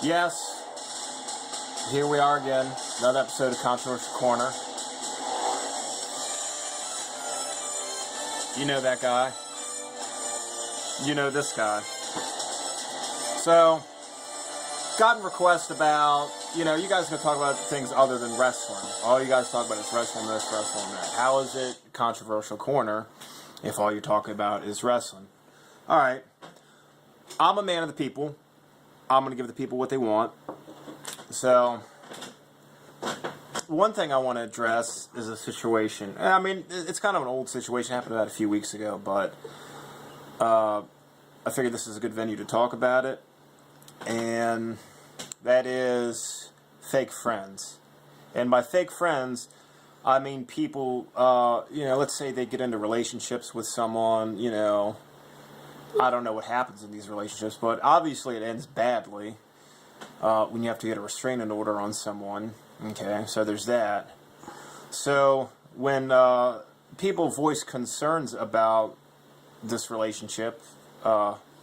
Yes, here we are again, another episode of Controversial Corner. You know that guy. You know this guy. So, gotten requests about, you guys are going to talk about things other than wrestling. All you guys talk about is wrestling this, wrestling that. How is it Controversial Corner if all you're talking about is wrestling? Alright, I'm a man of the people. I'm going to give the people what they want. So, one thing I want to address is a situation. I mean, it's kind of an old situation. It happened about a few weeks ago, but I figured this is a good venue to talk about it. And that is fake friends. And by fake friends, I mean people, let's say they get into relationships with someone, I don't know what happens in these relationships, but obviously it ends badly when you have to get a restraining order on someone. Okay, so there's that. So when people voice concerns about this relationship,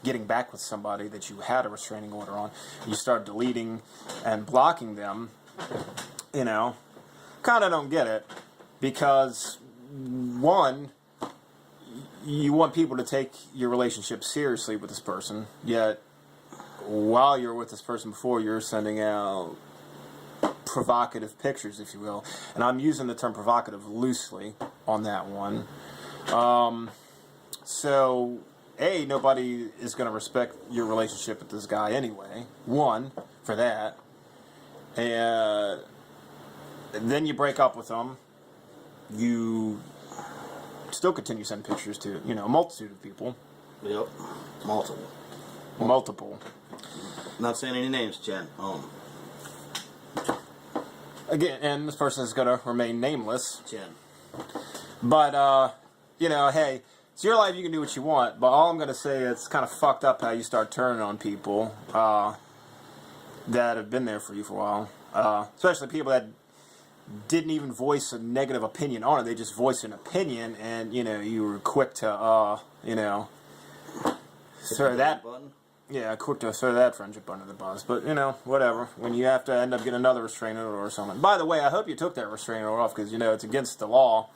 getting back with somebody that you had a restraining order on, you start deleting and blocking them, kind of don't get it. Because, one, you want people to take your relationship seriously with this person, yet while you're with this person before, you're sending out provocative pictures, if you will. And I'm using the term provocative loosely on that one. So, A, nobody is going to respect your relationship with this guy anyway. One, for that. And then you break up with them. You still continue sending pictures to, a multitude of people. Yep. Multiple. Not saying any names, Jen. Again, and this person is going to remain nameless. Jen. But, hey, it's your life, you can do what you want, but all I'm going to say is it's kind of fucked up how you start turning on people that have been there for you for a while. Especially people that didn't even voice a negative opinion on it. They just voiced an opinion, and, you were quick to, throw that button. Yeah, quick to throw that friendship under the bus. But, whatever. When you have to end up getting another restraining order or something. By the way, I hope you took that restraining order off because, it's against the law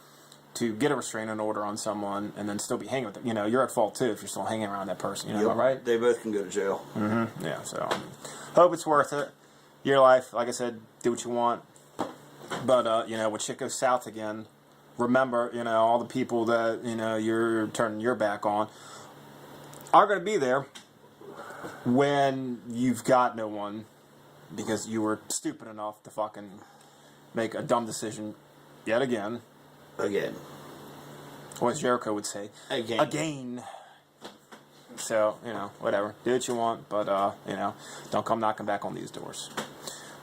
to get a restraining order on someone and then still be hanging with them. You're at fault, too, if you're still hanging around that person. Yep. Right? They both can go to jail. Mm-hmm. Yeah, so hope it's worth it. Your life, like I said, do what you want. But, when shit goes south again, remember, all the people that, you're turning your back on are going to be there when you've got no one because you were stupid enough to fucking make a dumb decision yet again. Again. Or as Jericho would say, again. So, whatever. Do what you want, but, don't come knocking back on these doors.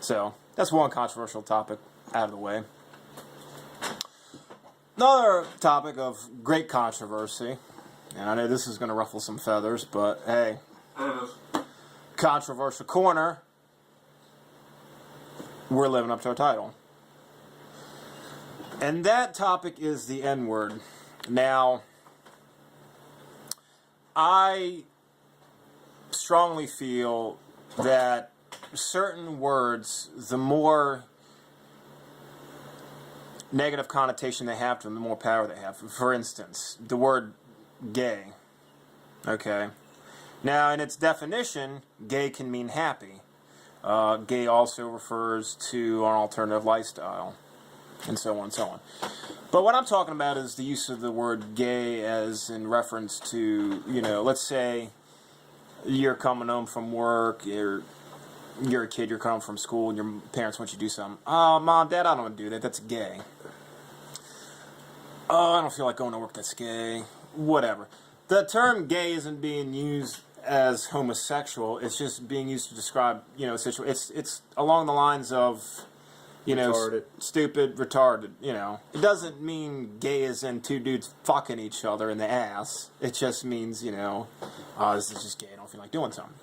So, that's one controversial topic out of the way. Another topic of great controversy, and I know this is going to ruffle some feathers, but hey, Controversial Corner, we're living up to our title. And that topic is the N-word. Now, I strongly feel that certain words, the more negative connotation they have to them, the more power they have. For instance, the word gay. Okay. Now, in its definition, gay can mean happy. Gay also refers to an alternative lifestyle, and so on and so on. But what I'm talking about is the use of the word gay as in reference to, let's say you're coming home from work, you're a kid, you're coming from school, and your parents want you to do something. Oh, Mom, Dad, I don't want to do that. That's gay. Oh, I don't feel like going to work. That's gay. Whatever. The term gay isn't being used as homosexual. It's just being used to describe, it's along the lines of, retarded. Stupid, retarded, It doesn't mean gay as in two dudes fucking each other in the ass. It just means, this is just gay. I don't feel like doing something.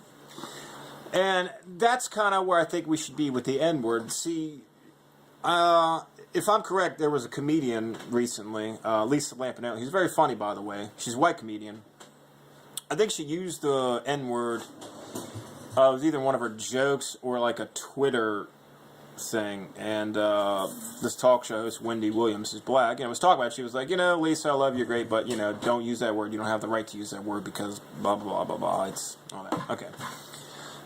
And that's kind of where I think we should be with the N-word. See, if I'm correct, there was a comedian recently, Lisa Lampanelli. She's very funny, by the way. She's a white comedian. I think she used the N-word it was either one of her jokes or like a Twitter thing, and this talk show host, Wendy Williams, is black, and was talking about it. She was like, Lisa, I love you, great, but, don't use that word. You don't have the right to use that word because blah, blah, blah, blah, blah. It's all that. Okay.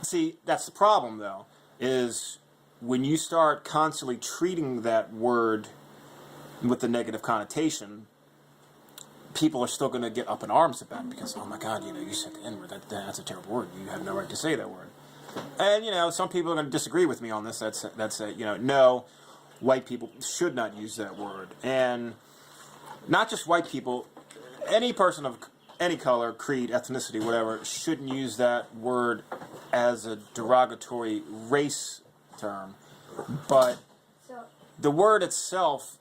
See, that's the problem, though, is when you start constantly treating that word with the negative connotation, people are still going to get up in arms about it because, oh my God, you said the N-word. That's a terrible word. You have no right to say that word. And, some people are going to disagree with me on this. That's no, white people should not use that word. And not just white people, any person of any color, creed, ethnicity, whatever, shouldn't use that word as a derogatory race term. But the word itself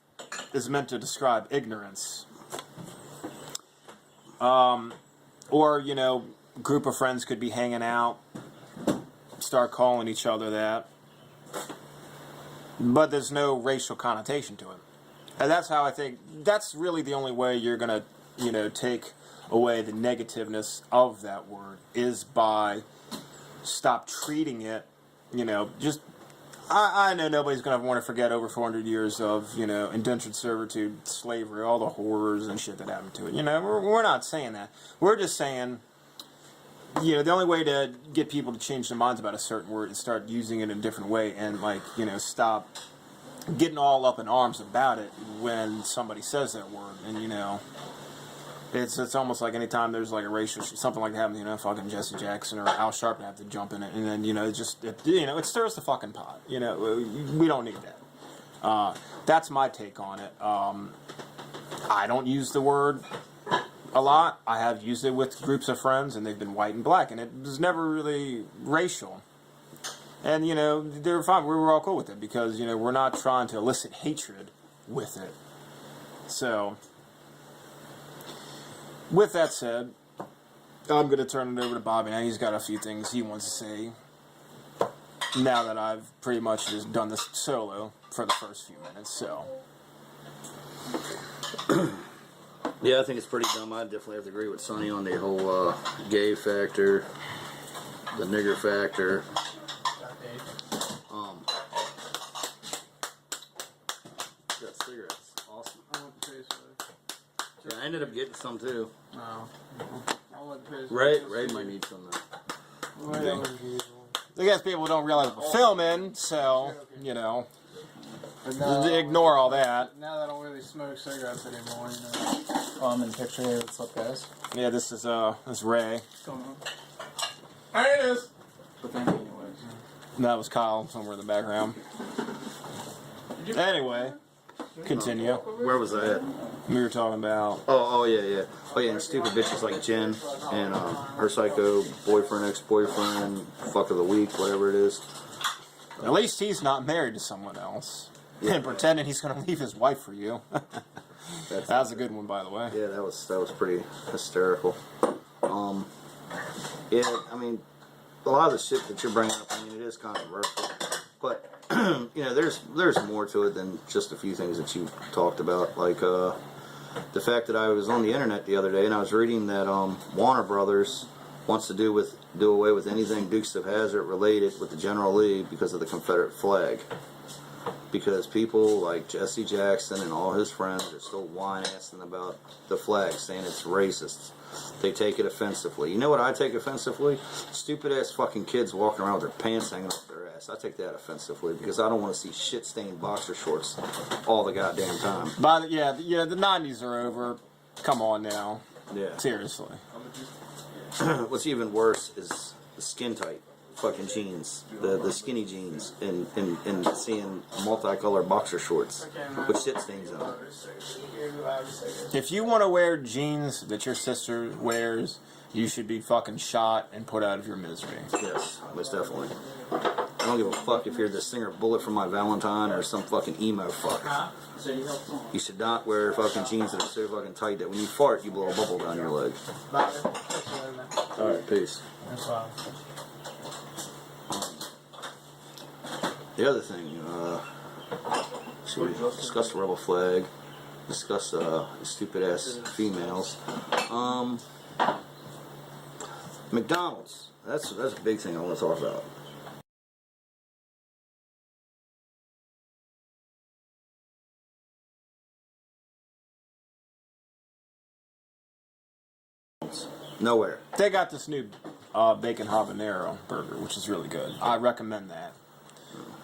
is meant to describe ignorance. Or, group of friends could be hanging out, start calling each other that, but there's no racial connotation to it. And that's how I think, that's really the only way you're going to, take away the negativeness of that word, is by stop treating it, just, I know nobody's going to want to forget over 400 years of, indentured servitude, slavery, all the horrors and shit that happened to it. We're not saying that. We're just saying, the only way to get people to change their minds about a certain word is start using it in a different way and, stop getting all up in arms about it when somebody says that word. And, it's almost like anytime there's, like, a racial something like that happens, fucking Jesse Jackson or Al Sharpton have to jump in it. And then, it stirs the fucking pot. We don't need that. That's my take on it. I don't use the word a lot. I have used it with groups of friends, and they've been white and black, and it was never really racial. And, they were fine. We were all cool with it because, we're not trying to elicit hatred with it. So, with that said, I'm going to turn it over to Bobby now. He's got a few things he wants to say now that I've pretty much just done this solo for the first few minutes, so. Yeah, I think it's pretty dumb. I definitely have to agree with Sonny on the whole gay factor, the nigger factor. Got cigarettes. Awesome. I want to taste it. Yeah, I ended up getting some too. No. I want to taste Ray might need some though. I guess people don't realize we're filming, so, ignore all that. Now that I don't really smoke cigarettes anymore, I'm in the picture here. What's up, guys? Yeah, this is Ray. What's going on? There it is. But thank you anyways. And that was Kyle somewhere in the background. Anyway, continue. Where was I at? We were talking about... Oh yeah. Oh yeah, and stupid bitches like Jen and her psycho boyfriend, ex-boyfriend, fuck of the week, whatever it is. At least he's not married to someone else. Yeah. And pretending he's going to leave his wife for you. That was a good one, by the way. Yeah, that was pretty hysterical. Yeah, I mean, a lot of the shit that you're bringing up, it is controversial. But, there's more to it than just a few things that you talked about. Like, the fact that I was on the internet the other day and I was reading that Warner Brothers wants to do away with anything Dukes of Hazzard related with the General Lee because of the Confederate flag. Because people like Jesse Jackson and all his friends are still whine-assing about the flag, saying it's racist. They take it offensively. You know what I take offensively? Stupid-ass fucking kids walking around with their pants hanging off their ass. I take that offensively because I don't want to see shit-stained boxer shorts all the goddamn time. But the 90s are over. Come on now. Yeah. Seriously. What's even worse is the skin-tight fucking jeans, the skinny jeans, and seeing multicolored boxer shorts with shit stains on them. If you want to wear jeans that your sister wears, you should be fucking shot and put out of your misery. Yes, most definitely. I don't give a fuck if you're the singer Bullet for My Valentine or some fucking emo fucker. You should not wear fucking jeans that are so fucking tight that when you fart, you blow a bubble down your leg. Alright, peace. The other thing, should we discuss the rebel flag, discuss stupid ass females. McDonald's. That's a big thing I want to talk about. Nowhere. They got this new bacon habanero burger, which is really good. I recommend that.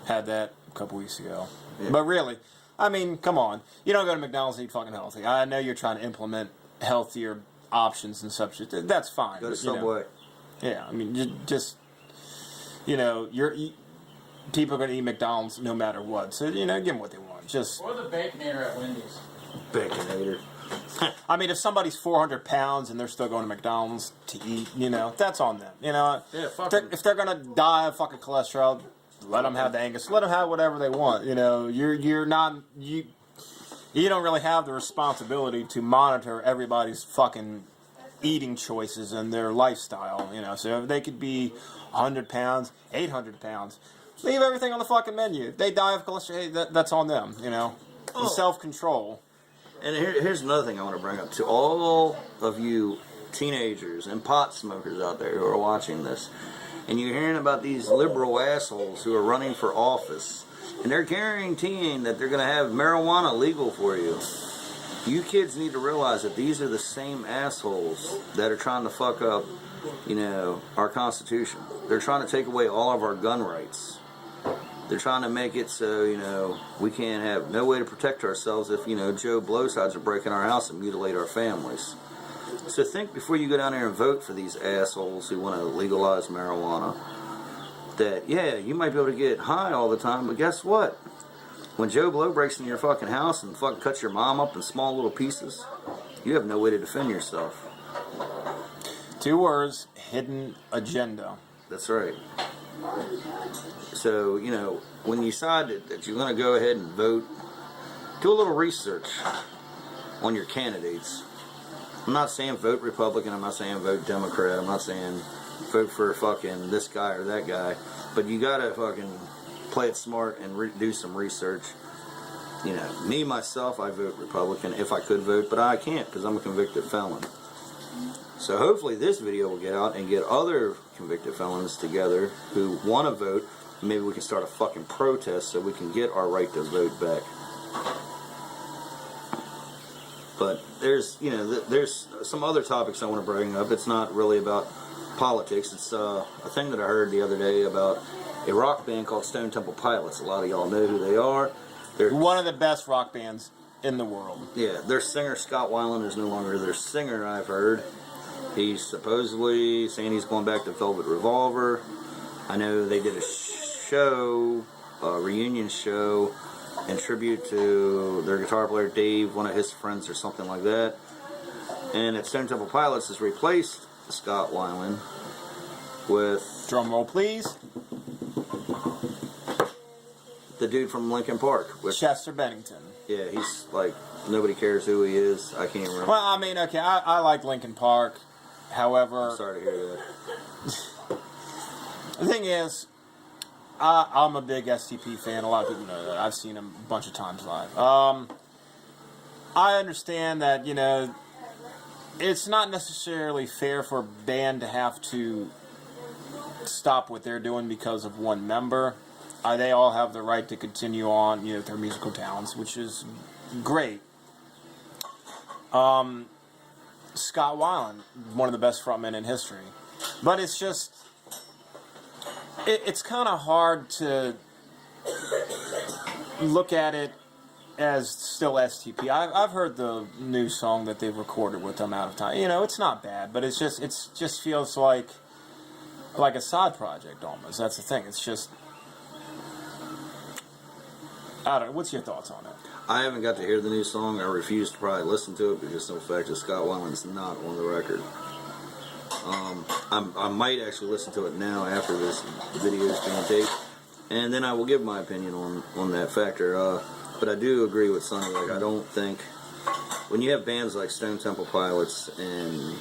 Had that a couple weeks ago. Yeah. But really, I mean, come on. You don't go to McDonald's and eat fucking healthy. I know you're trying to implement healthier options and such. That's fine. Go to but, Subway. Yeah, I mean, just people are going to eat McDonald's no matter what. So give them what they want. Just Or the Baconator at Wendy's. Baconator. I mean, if somebody's 400 pounds and they're still going to McDonald's to eat, that's on them. Yeah, fuck if they're going to die of fucking cholesterol, let them have the Angus. Let them have whatever they want. You don't really have the responsibility to monitor everybody's fucking eating choices and their lifestyle. So if they could be 100 pounds, 800 pounds, leave everything on the fucking menu. They die of cholesterol. Hey, that's on them. The self-control. And here's another thing I want to bring up to all of you teenagers and pot smokers out there who are watching this. And you're hearing about these liberal assholes who are running for office. And they're guaranteeing that they're going to have marijuana legal for you. You kids need to realize that these are the same assholes that are trying to fuck up, our Constitution. They're trying to take away all of our gun rights. They're trying to make it so, we can't have no way to protect ourselves if, Joe Blowsides are breaking our house and mutilate our families. So think before you go down there and vote for these assholes who want to legalize marijuana. That, yeah, you might be able to get high all the time, but guess what? When Joe Blow breaks into your fucking house and fucking cuts your mom up in small little pieces, you have no way to defend yourself. 2 words, hidden agenda. That's right. So, when you decide that you're going to go ahead and vote, do a little research on your candidates. I'm not saying vote Republican, I'm not saying vote Democrat, I'm not saying vote for fucking this guy or that guy, but you gotta fucking play it smart and do some research. Me, myself, I vote Republican if I could vote, but I can't because I'm a convicted felon. So hopefully this video will get out and get other convicted felons together who want to vote. Maybe we can start a fucking protest so we can get our right to vote back. But there's some other topics I want to bring up. It's not really about politics. It's a thing that I heard the other day about a rock band called Stone Temple Pilots. A lot of y'all know who they are. They're one of the best rock bands in the world. Yeah, their singer Scott Weiland is no longer their singer, I've heard. He's supposedly saying he's going back to Velvet Revolver. I know they did a reunion show in tribute to their guitar player Dave, one of his friends or something like that. And at Stone Temple Pilots has replaced Scott Weiland with... Drum roll, please. The dude from Linkin Park. Chester Bennington. Yeah, he's like, nobody cares who he is. I can't remember. Well, I mean, okay, I like Linkin Park. However... I'm sorry to hear that. The thing is, I'm a big STP fan. A lot of people know that. I've seen him a bunch of times live. I understand that, it's not necessarily fair for a band to have to stop what they're doing because of one member. They all have the right to continue on, their musical talents, which is great. Scott Weiland, one of the best frontmen in history. But it's just... It's kind of hard to look at it as still STP. I've heard the new song that they've recorded with them Out of Time. It's not bad, but it just feels like a side project almost. That's the thing. It's just... I don't know. What's your thoughts on it? I haven't got to hear the new song. I refuse to probably listen to it because of the fact that Scott Weiland's not on the record. I might actually listen to it now after this video is being taped, and then I will give my opinion on that factor. But I do agree with Sonny. Like, I don't think when you have bands like Stone Temple Pilots and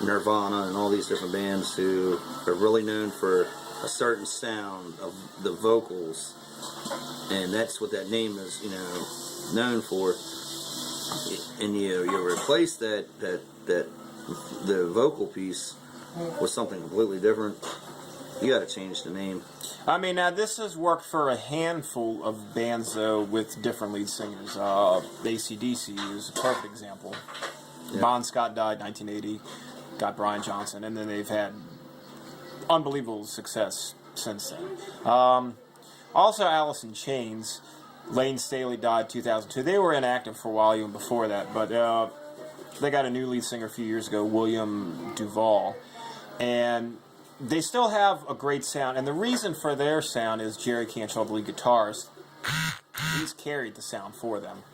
Nirvana and all these different bands who are really known for a certain sound of the vocals, and that's what that name is, known for, and you replace that the vocal piece with something completely different, you got to change the name. I mean, now this has worked for a handful of bands, though, with different lead singers. AC/DC is a perfect example. Yeah. Bon Scott died 1980, got Brian Johnson, and then they've had unbelievable success since then. Also, Alice in Chains, Lane Staley died 2002. They were inactive for a while even before that, but they got a new lead singer a few years ago, William Duvall, and they still have a great sound. And the reason for their sound is Jerry Cantrell, the lead guitarist. He's carried the sound for them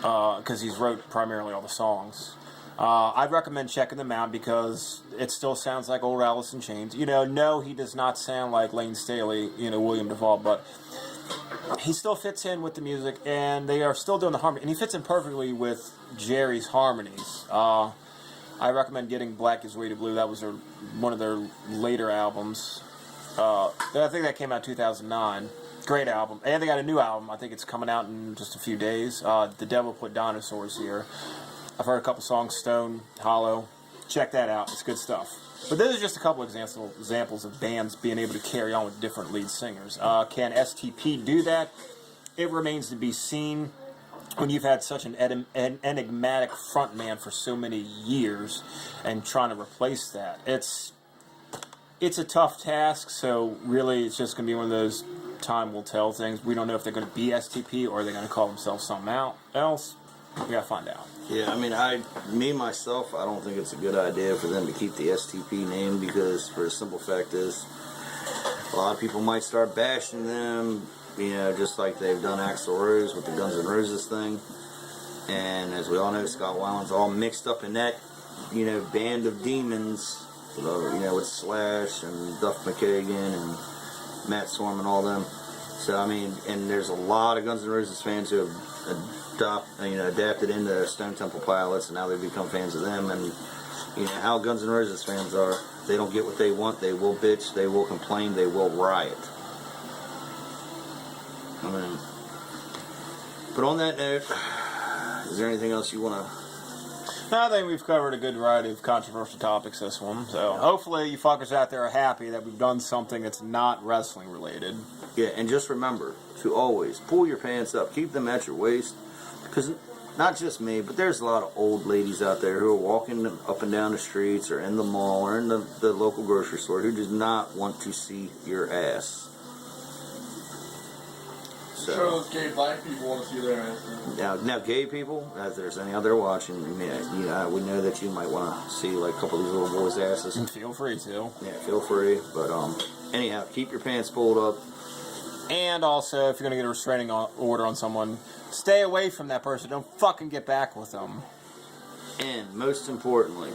because he's wrote primarily all the songs. I'd recommend checking them out because it still sounds like old Alice in Chains. No, he does not sound like Lane Staley, William Duvall, but he still fits in with the music, and they are still doing the harmony, and he fits in perfectly with Jerry's harmonies. I recommend getting Black Is Way to Blue. That was one of their later albums. I think that came out in 2009. Great album. And they got a new album. I think it's coming out in just a few days. The Devil Put Dinosaurs Here. I've heard a couple songs, Stone, Hollow. Check that out. It's good stuff. But those are just a couple examples of bands being able to carry on with different lead singers. Can STP do that? It remains to be seen. When you've had such an enigmatic frontman for so many years and trying to replace that, it's a tough task. So really, it's just going to be one of those time will tell things. We don't know if they're going to be STP or they're going to call themselves something else. We got to find out. Yeah, I mean, myself, I don't think it's a good idea for them to keep the STP name because, for the simple fact is, a lot of people might start bashing them, just like they've done Axl Rose with the Guns N' Roses thing. And as we all know, Scott Weiland's all mixed up in that, band of demons, with Slash and Duff McKagan and Matt Sorum and all them. So, I mean, and there's a lot of Guns N' Roses fans who have adapted into Stone Temple Pilots, and now they've become fans of them. And how Guns N' Roses fans are, they don't get what they want, they will bitch, they will complain, they will riot. I mean, but on that note, is there anything else you want to? I think we've covered a good variety of controversial topics this one. So hopefully you fuckers out there are happy that we've done something that's not wrestling related. Yeah, and just remember to always pull your pants up, keep them at your waist, because not just me, but there's a lot of old ladies out there who are walking up and down the streets or in the mall or in the local grocery store who does not want to see your ass. So, sure, those gay black people want to see their ass. Now, gay people, as there's any out there watching, we know that you might want to see like a couple of these little boys' asses. And feel free to. Yeah, feel free. But anyhow, keep your pants pulled up. And also, if you're going to get a restraining order on someone, stay away from that person. Don't fucking get back with them. And most importantly,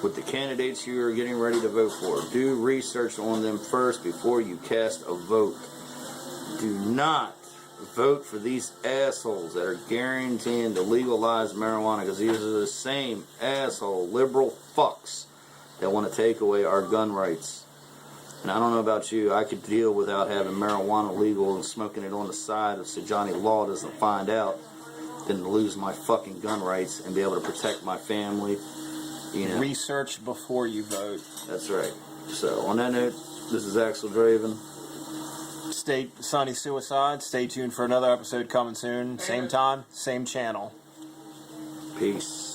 with the candidates you are getting ready to vote for, do research on them first before you cast a vote. Do not vote for these assholes that are guaranteeing to legalize marijuana, because these are the same asshole liberal fucks that want to take away our gun rights. And I don't know about you, I could deal without having marijuana legal and smoking it on the side so Johnny Law doesn't find out than to lose my fucking gun rights and be able to protect my family. Research before you vote. That's right. So on that note, this is Axel Draven. Sonny Suicide. Stay tuned for another episode coming soon. Same time, same channel. Peace.